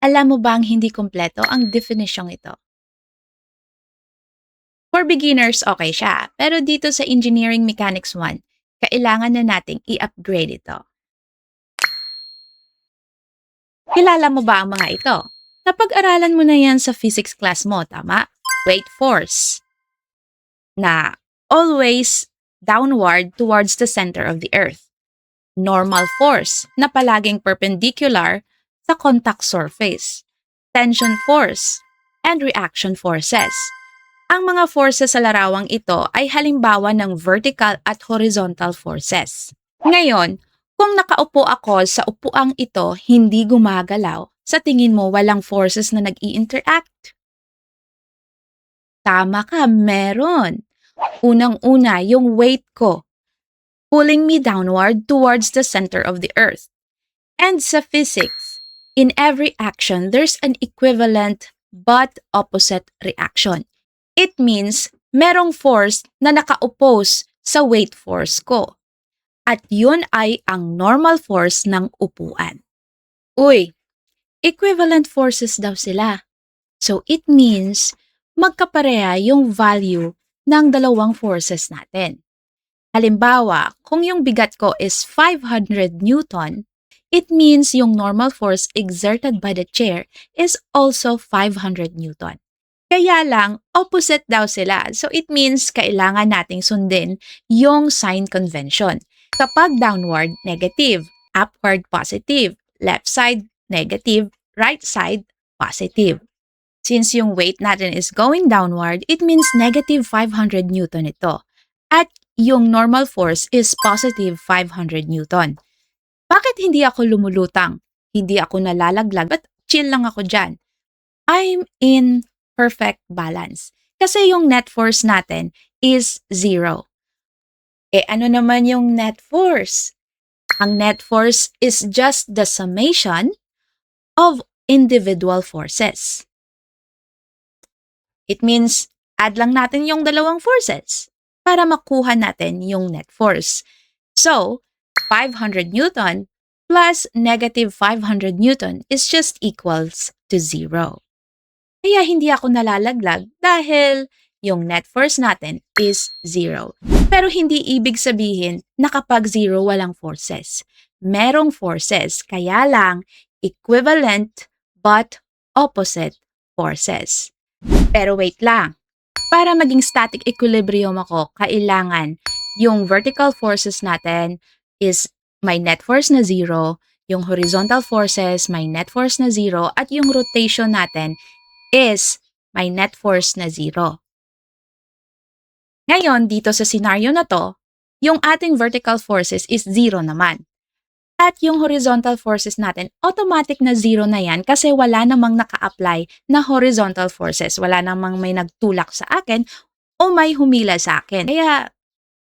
Alam mo bang hindi kumpleto ang definisyong ito? For beginners, okay siya. Pero dito sa Engineering Mechanics 1, kailangan na nating i-upgrade ito. Kilala mo ba ang mga ito? Napag-aralan mo na yan sa physics class mo, tama? Weight force na always downward towards the center of the earth. Normal force na palaging perpendicular sa contact surface. Tension force and reaction forces. Ang mga forces sa larawang ito ay halimbawa ng vertical at horizontal forces. Ngayon, kung nakaupo ako sa upuang ito, hindi gumagalaw, sa tingin mo walang forces na nag-i-interact? Tama ka, meron. Unang-una, yung weight ko, pulling me downward towards the center of the earth. And sa physics, in every action, there's an equivalent but opposite reaction. It means merong force na naka-oppose sa weight force ko. At yun ay ang normal force ng upuan. Uy, equivalent forces daw sila. So it means magkapareha yung value ng dalawang forces natin. Halimbawa, kung yung bigat ko is 500 Newton, it means yung normal force exerted by the chair is also 500 Newton. Kaya lang, opposite daw sila. So it means kailangan nating sundin yung sign convention. Kapag downward, negative. Upward, positive. Left side, negative. Right side, positive. Since yung weight natin is going downward, it means negative 500 Newton ito. At yung normal force is positive 500 Newton. Bakit hindi ako lumulutang? Hindi ako nalalaglag, but chill lang ako dyan. I'm in perfect balance. Kasi yung net force natin is 0. Ano naman yung net force? Ang net force is just the summation of individual forces. It means, add lang natin yung dalawang forces para makuha natin yung net force. So, 500 Newton plus negative 500 Newton is just equals to 0. Kaya hindi ako nalalaglag dahil yung net force natin is 0. Pero hindi ibig sabihin na kapag 0 walang forces. Merong forces, kaya lang equivalent but opposite forces. Pero wait lang. Para maging static equilibrium ako, kailangan yung vertical forces natin is may net force na 0, yung horizontal forces may net force na 0, at yung rotation natin is may net force na 0. Ngayon, dito sa scenario na to, yung ating vertical forces is 0 naman. At yung horizontal forces natin, automatic na 0 na yan kasi wala namang naka-apply na horizontal forces. Wala namang may nagtulak sa akin o may humila sa akin. Kaya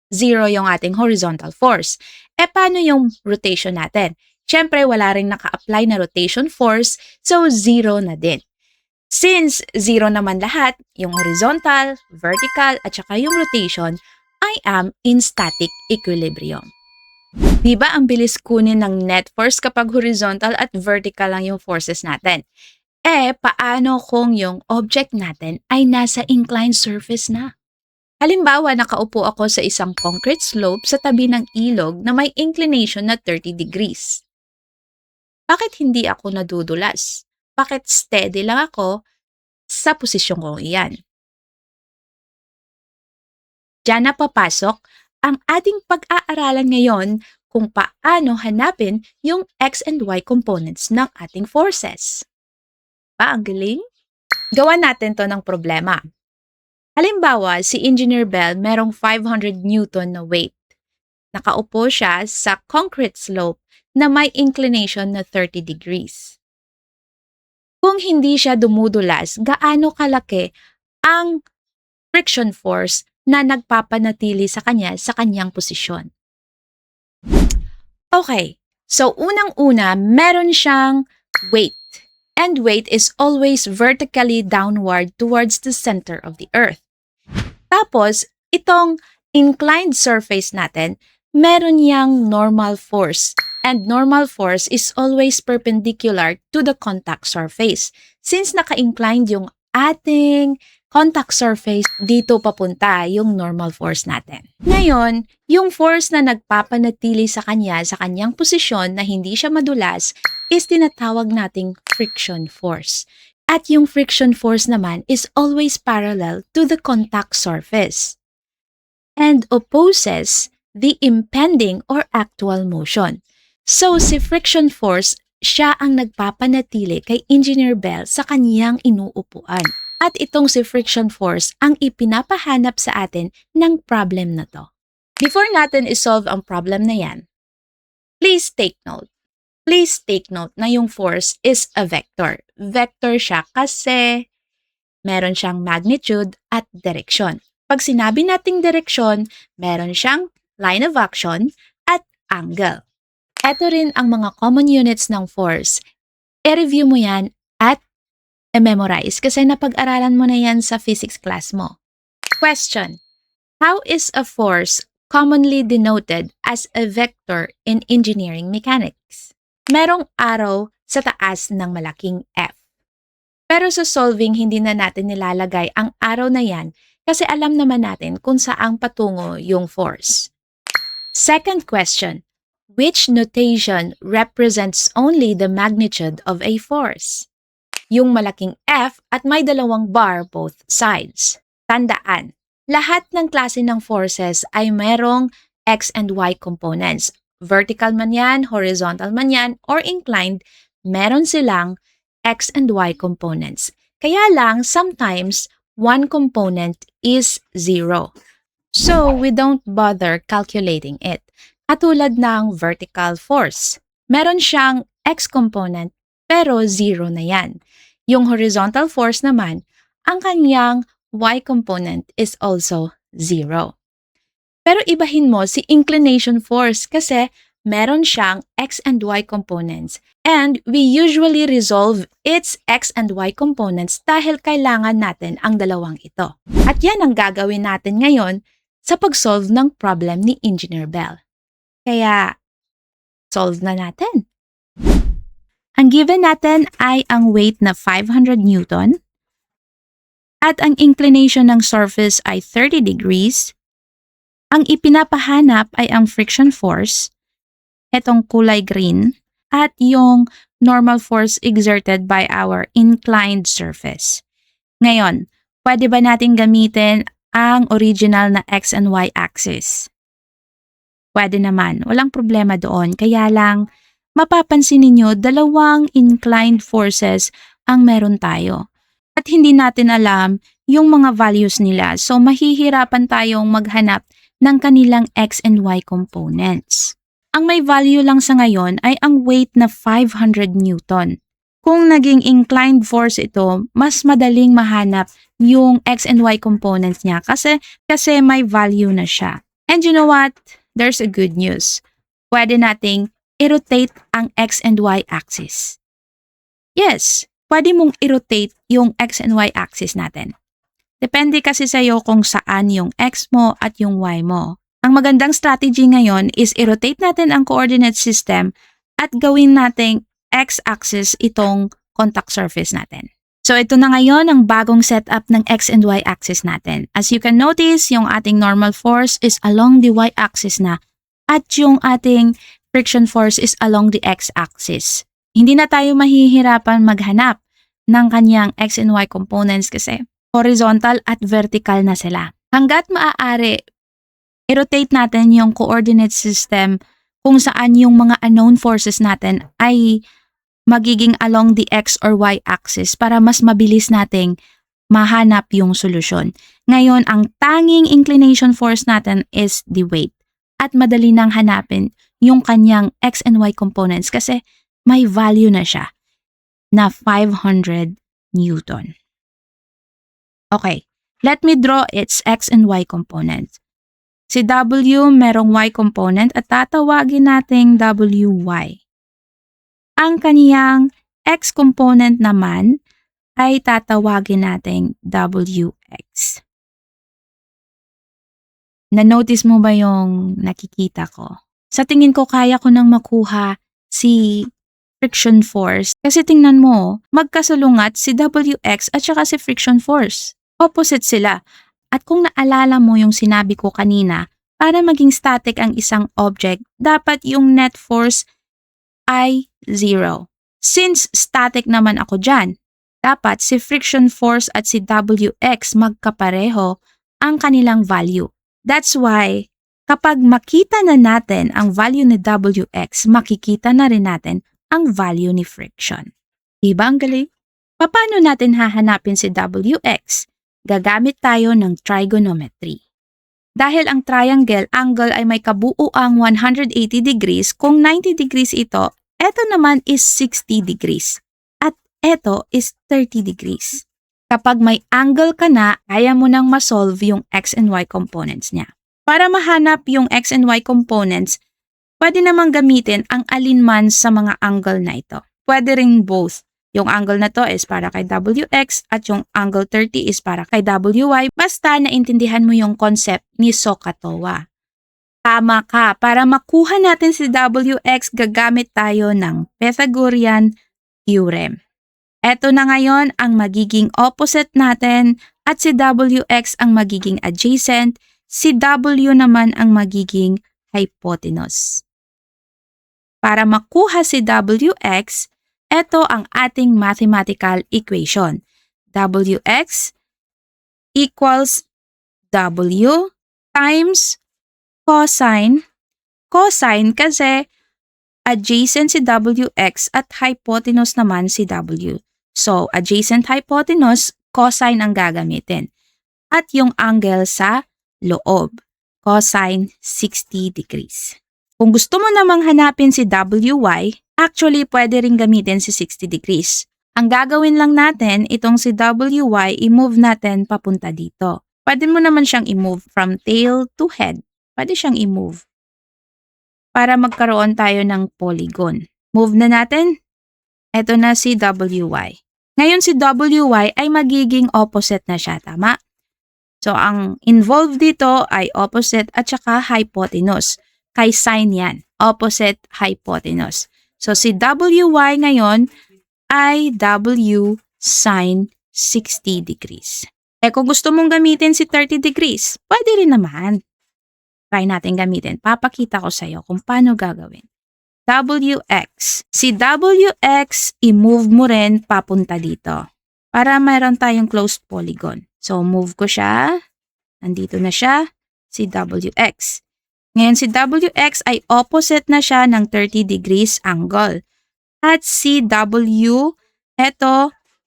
0 yung ating horizontal force. Paano yung rotation natin? Siyempre, wala rin naka-apply na rotation force, so 0 na din. Since 0 naman lahat, yung horizontal, vertical, at saka yung rotation, I am in static equilibrium. Diba ang bilis kunin ng net force kapag horizontal at vertical lang yung forces natin? Paano kung yung object natin ay nasa inclined surface na? Halimbawa, nakaupo ako sa isang concrete slope sa tabi ng ilog na may inclination na 30 degrees. Bakit hindi ako nadudulas? Bakit steady lang ako sa posisyon kong iyan? Diyan na papasok ang ating pag-aaralan ngayon kung paano hanapin yung X and Y components ng ating forces. Ang galing? Gawan natin to ng problema. Halimbawa, si Engineer Bell merong 500 Newton na weight. Nakaupo siya sa concrete slope na may inclination na 30 degrees. Kung hindi siya dumudulas, gaano kalaki ang friction force na nagpapanatili sa kanya sa kanyang posisyon? Okay, so unang-una, meron siyang weight. And weight is always vertically downward towards the center of the earth. Tapos, itong inclined surface natin, meron niyang normal force And normal force is always perpendicular to the contact surface. Since naka-inclined yung ating contact surface, dito papunta yung normal force natin. Ngayon, yung force na nagpapanatili sa kanyang posisyon na hindi siya madulas is tinatawag nating friction force. At yung friction force naman is always parallel to the contact surface and opposes the impending or actual motion. So, si friction force, siya ang nagpapanatili kay Engineer Bell sa kaniyang inuupuan. At itong si friction force ang ipinapahanap sa atin ng problem na to. Before natin isolve ang problem na yan, please take note. Please take note na yung force is a vector. Vector siya kasi meron siyang magnitude at direksyon. Pag sinabi nating direksyon, meron siyang line of action at angle. Ito rin ang mga common units ng force. I-review mo yan at i-memorize kasi napag-aralan mo na yan sa physics class mo. Question: how is a force commonly denoted as a vector in engineering mechanics? Merong arrow sa taas ng malaking F. Pero sa solving, hindi na natin nilalagay ang arrow na yan kasi alam naman natin kung saang patungo yung force. Second question: which notation represents only the magnitude of a force? Yung malaking F at may dalawang bar both sides. Tandaan, lahat ng klase ng forces ay merong X and Y components. Vertical man yan, horizontal man yan, or inclined, meron silang X and Y components. Kaya lang, sometimes, one component is zero. So, we don't bother calculating it. Katulad ng vertical force. Meron siyang X component, pero zero na yan. Yung horizontal force naman, ang kanyang Y component is also zero. Pero ibahin mo si inclination force kasi meron siyang X and Y components. And we usually resolve its X and Y components dahil kailangan natin ang dalawang ito. At yan ang gagawin natin ngayon sa pag-solve ng problem ni Engineer Bell. Kaya, solve na natin. Ang given natin ay ang weight na 500 Newton at ang inclination ng surface ay 30 degrees. Ang ipinapahanap ay ang friction force, etong kulay green, at yung normal force exerted by our inclined surface. Ngayon, pwede ba natin gamitin ang original na X and Y axis? Pwede naman, walang problema doon. Kaya lang, mapapansin ninyo, dalawang inclined forces ang meron tayo. At hindi natin alam yung mga values nila. So, mahihirapan tayong maghanap ng kanilang X and Y components. Ang may value lang sa ngayon ay ang weight na 500 Newton. Kung naging inclined force ito, mas madaling mahanap yung X and Y components niya kasi may value na siya. And you know what? There's a good news. Pwede nating i-rotate ang X and Y axis. Yes, pwede mong i-rotate yung X and Y axis natin. Depende kasi sa'yo kung saan yung X mo at yung Y mo. Ang magandang strategy ngayon is i-rotate natin ang coordinate system at gawin nating X-axis itong contact surface natin. So ito na ngayon ang bagong setup ng X and Y axis natin. As you can notice, yung ating normal force is along the Y axis na at yung ating friction force is along the X axis. Hindi na tayo mahihirapan maghanap ng kanyang X and Y components kasi horizontal at vertical na sila. Hanggat maaari, i-rotate natin yung coordinate system kung saan yung mga unknown forces natin ay magiging along the X or Y axis para mas mabilis nating mahanap yung solusyon. Ngayon, ang tanging inclination force natin is the weight. At madali nang hanapin yung kanyang X and Y components kasi may value na siya na 500 Newton. Okay, let me draw its X and Y components. Si W merong Y component at tatawagin nating WY. Ang kaniyang X component naman ay tatawagin nating WX. Na-notice mo ba yung nakikita ko? Sa tingin ko kaya ko nang makuha si friction force kasi tingnan mo, magkasalungat si Wx at saka si friction force. Opposite sila. At kung naalala mo yung sinabi ko kanina, para maging static ang isang object, dapat yung net force ay 0. Since static naman ako dyan, dapat si friction force at si Wx magkapareho ang kanilang value. That's why, kapag makita na natin ang value ni Wx, makikita na rin natin ang value ni friction. Diba ang galing? Paano natin hahanapin si Wx? Gagamit tayo ng trigonometry. Dahil ang triangle angle ay may kabuuang 180 degrees, kung 90 degrees ito, ito naman is 60 degrees. At ito is 30 degrees. Kapag may angle ka na, kaya mo nang masolve yung x and y components niya. Para mahanap yung x and y components, pwede namang gamitin ang alinman sa mga angle na ito. Pwede rin both. Yung angle na to is para kay Wx at yung angle 30 is para kay Wy. Basta naintindihan mo yung concept ni SOHCAHTOA. Tama ka, para makuha natin si Wx, gagamit tayo ng Pythagorean theorem. Eto na ngayon ang magiging opposite natin at si Wx ang magiging adjacent, si W naman ang magiging hypotenuse. Para makuha si Wx, ito ang ating mathematical equation. Wx equals W times cosine. Cosine kasi adjacent si Wx at hypotenuse naman si W. So, adjacent hypotenuse, cosine ang gagamitin. At yung angle sa loob, cosine 60 degrees. Kung gusto mo namang hanapin si Wy, actually pwede rin gamitin si 60 degrees. Ang gagawin lang natin, itong si Wy, i-move natin papunta dito. Pwede mo naman siyang i-move from tail to head. Pwede siyang i-move. Para magkaroon tayo ng polygon. Move na natin. Ito na si Wy. Ngayon si Wy ay magiging opposite na siya, tama? So ang involved dito ay opposite at saka hypotenuse. Kay sine yan, opposite hypotenuse. So si Wy ngayon ay W sine 60 degrees. Kung gusto mong gamitin si 30 degrees, pwede rin naman. Try natin gamitin. Papakita ko sa iyo kung paano gagawin. Wx. Si Wx, i-move mo rin papunta dito. Para mayroon tayong closed polygon. So move ko siya. Nandito na siya. Si Wx. Ngayon si Wx ay opposite na siya ng 30 degrees angle. At si W, ito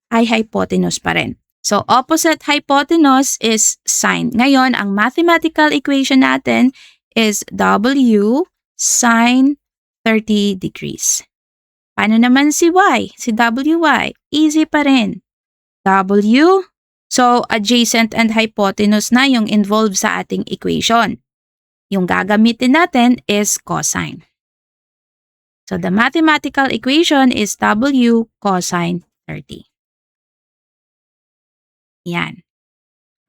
ay hypotenuse pa rin. So opposite hypotenuse is sine. Ngayon, ang mathematical equation natin is W sine 30 degrees. Paano naman si Y? Si Wy? Easy pa rin. W, so adjacent and hypotenuse na yung involved sa ating equation. Yung gagamitin natin is cosine. So the mathematical equation is W cosine 30. Yan.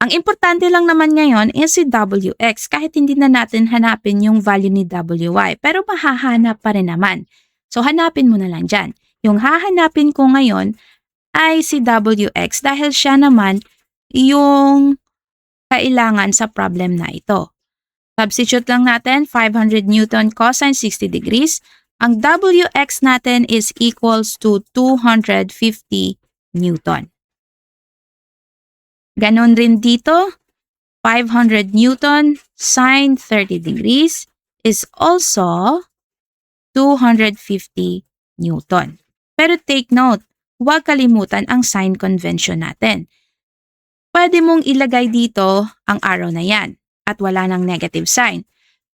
Ang importante lang naman ngayon is si Wx kahit hindi na natin hanapin yung value ni Wy. Pero mahahanap pa rin naman. So hanapin mo na lang dyan. Yung hahanapin ko ngayon ay si Wx dahil siya naman yung kailangan sa problem na ito. Substitute lang natin 500 Newton cosine 60 degrees. Ang Wx natin is equals to 250 Newton. Ganon rin dito, 500 Newton sine 30 degrees is also 250 Newton. Pero take note, huwag kalimutan ang sign convention natin. Pwede mong ilagay dito ang arrow na yan at wala ng negative sign.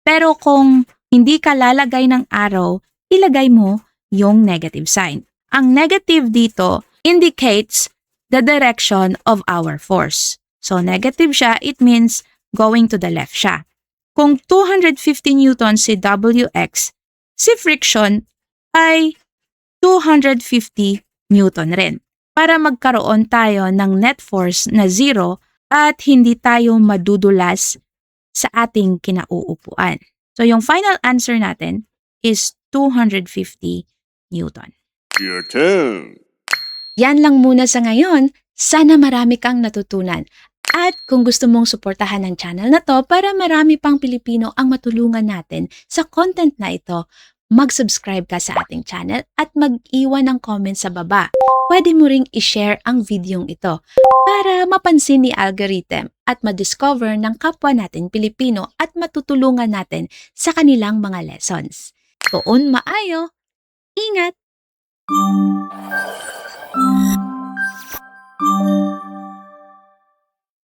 Pero kung hindi ka lalagay ng arrow, ilagay mo yung negative sign. Ang negative dito indicates the direction of our force. So negative siya, it means going to the left siya. Kung 250 Newton si Wx, si friction ay 250 Newton rin. Para magkaroon tayo ng net force na 0 at hindi tayo madudulas sa ating kinauupuan. So yung final answer natin is 250 Newton. Your turn. Yan lang muna sa ngayon. Sana marami kang natutunan. At kung gusto mong suportahan ang channel na to para marami pang Pilipino ang matulungan natin sa content na ito, mag-subscribe ka sa ating channel at mag-iwan ng comment sa baba. Pwede mo ring i-share ang videong ito para mapansin ni algorithm at ma-discover ng kapwa natin Pilipino at matutulungan natin sa kanilang mga lessons. Tuon maayo! Ingat!